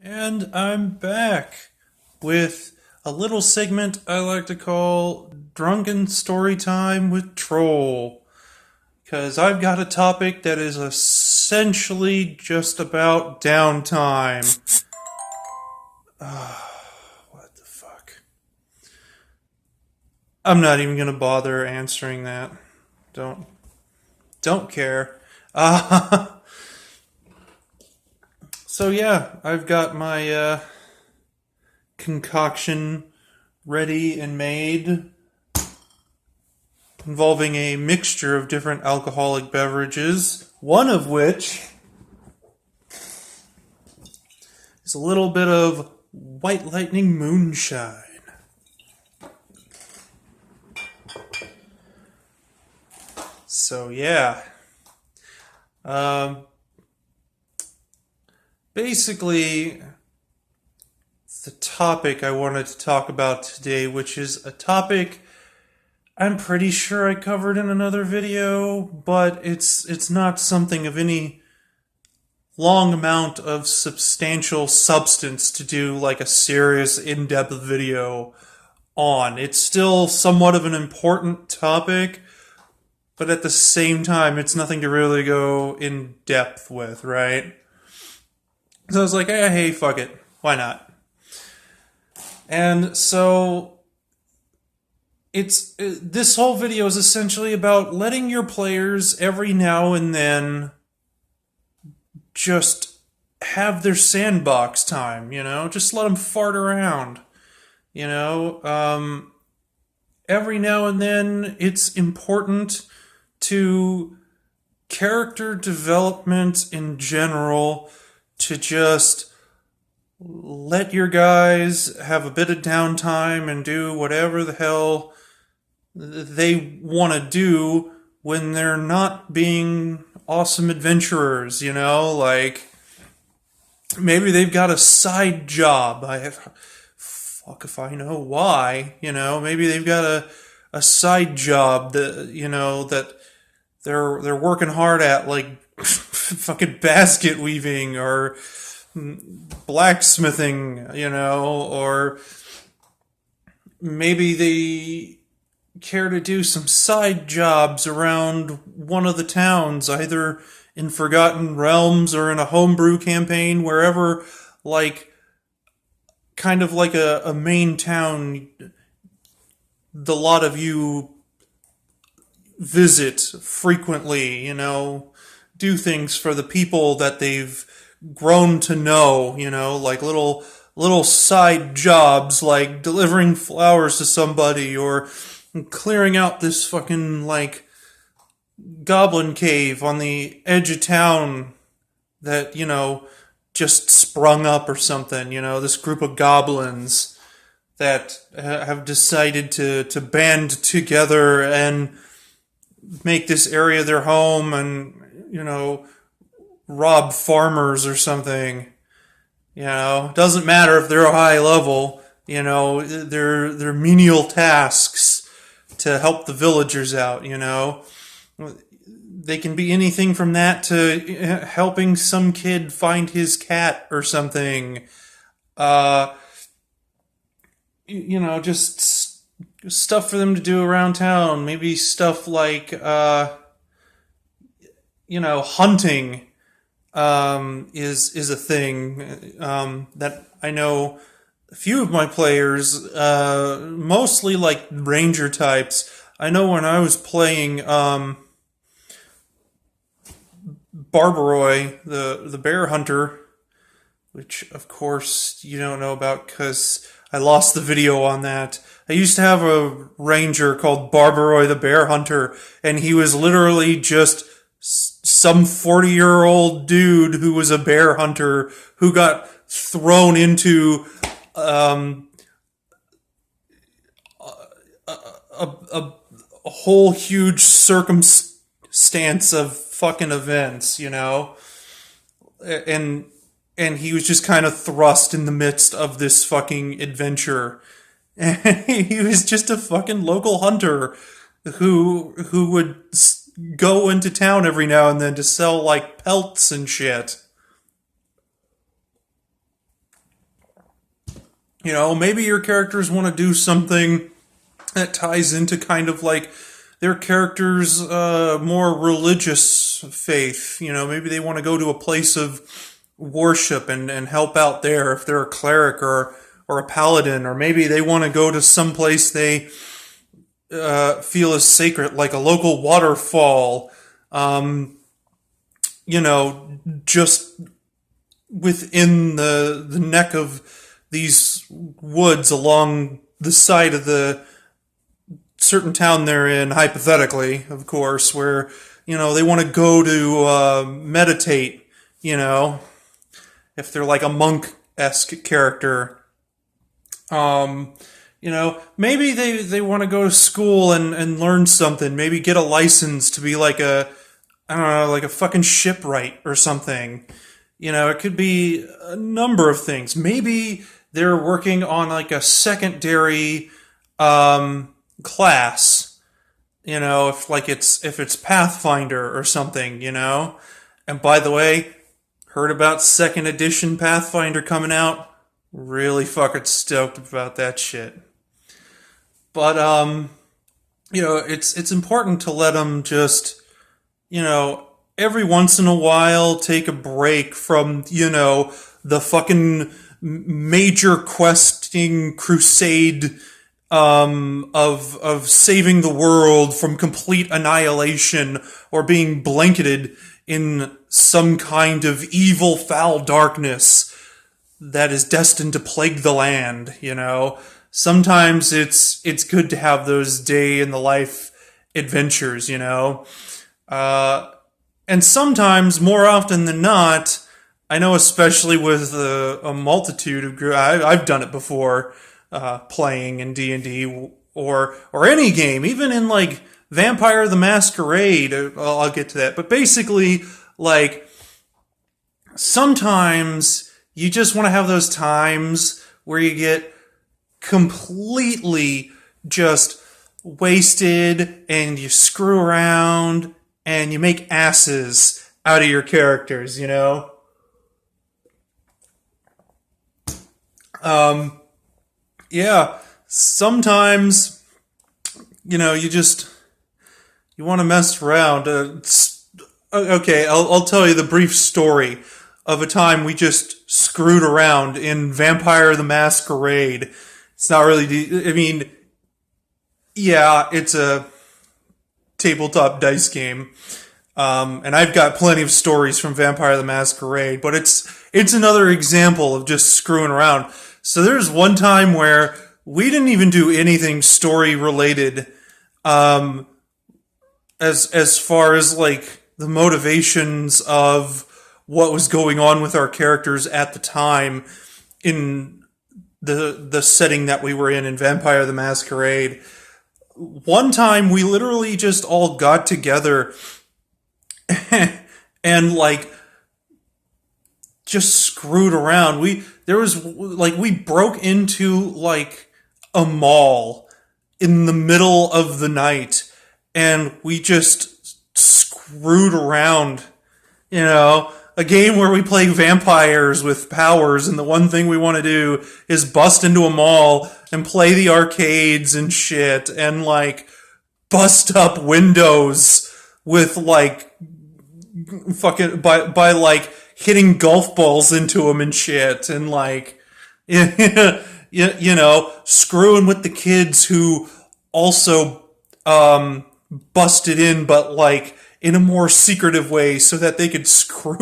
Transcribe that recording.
And I'm back with a little segment I like to call Drunken Story Time with Troll. Because I've got a topic that is essentially just about downtime. What the fuck? I'm not even gonna bother answering that. Don't don't care. Uh, so yeah, I've got my concoction ready and made involving a mixture of different alcoholic beverages, one of which is a little bit of White Lightning moonshine. So, yeah. Um, Basically, the topic I wanted to talk about today, which is a topic I'm pretty sure I covered in another video, but it's not something of any long amount of substantial substance to do like a serious in-depth video on. It's still somewhat of an important topic, but at the same time it's nothing to really go in depth with, right? So I was like, hey, fuck it. Why not? And so it's this whole video is essentially about letting your players every now and then just have their sandbox time, just let them fart around, you know. Every now and then it's important to character development in general to just let your guys have a bit of downtime and do whatever the hell they want to do when they're not being awesome adventurers, like maybe they've got a side job. Fuck if I know why, maybe they've got a side job that they're working hard at, like fucking basket weaving or blacksmithing, or maybe they care to do some side jobs around one of the towns, either in Forgotten Realms or in a homebrew campaign, wherever, like, kind of like a main town the lot of you visit frequently, do things for the people that they've grown to know, like little side jobs like delivering flowers to somebody or clearing out this fucking like goblin cave on the edge of town that, just sprung up or something, this group of goblins that have decided to band together and make this area their home and, rob farmers or something. Doesn't matter if they're high level, they're menial tasks to help the villagers out, They can be anything from that to helping some kid find his cat or something. Just stuff for them to do around town. Maybe stuff like, hunting is a thing that I know a few of my players, mostly like ranger types. I know when I was playing Barbaroi, the bear hunter, which of course you don't know about because I lost the video on that. I used to have a ranger called Barbaroi the bear hunter, and he was literally just some 40-year-old dude who was a bear hunter who got thrown into a whole huge circumstance of fucking events, and he was just kind of thrust in the midst of this fucking adventure. And he was just a fucking local hunter who would go into town every now and then to sell like pelts and shit. Maybe your characters want to do something that ties into kind of like their character's more religious faith. Maybe they want to go to a place of worship and help out there if they're a cleric or a paladin, or maybe they want to go to some place they feel is sacred, like a local waterfall. Just within the neck of these woods along the side of the certain town they're in, hypothetically, of course, where, they want to go to meditate, if they're like a monk-esque character. Maybe they want to go to school and learn something, maybe get a license to be like I don't know, like a fucking shipwright or something. It could be a number of things. Maybe they're working on like a secondary class, if it's Pathfinder or something. And by the way, heard about second edition Pathfinder coming out. Really fucking stoked about that shit. But it's important to let them just, every once in a while take a break from, the fucking major questing crusade of saving the world from complete annihilation or being blanketed in some kind of evil, foul darkness that is destined to plague the land. Sometimes it's good to have those day in the life adventures. And sometimes, more often than not, I know, especially with a multitude of groups, I've done it before, playing in D&D or any game, even in like Vampire the Masquerade. I'll get to that, but basically, like, sometimes you just want to have those times where you get completely just wasted and you screw around and you make asses out of your characters, Yeah, sometimes, you want to mess around. Okay, I'll tell you the brief story of a time we just screwed around in Vampire the Masquerade. It's not really, yeah, it's a tabletop dice game. And I've got plenty of stories from Vampire the Masquerade, but it's another example of just screwing around. So there's one time where we didn't even do anything story related, as far as like the motivations of what was going on with our characters at the time in the setting that we were in Vampire the Masquerade. One time we literally just all got together and like just screwed around. We broke into like a mall in the middle of the night and we just screwed around, a game where we play vampires with powers, and the one thing we want to do is bust into a mall and play the arcades and shit, and like bust up windows with like fucking by like hitting golf balls into them and shit, and like screwing with the kids who also busted in, but like in a more secretive way so that they could screw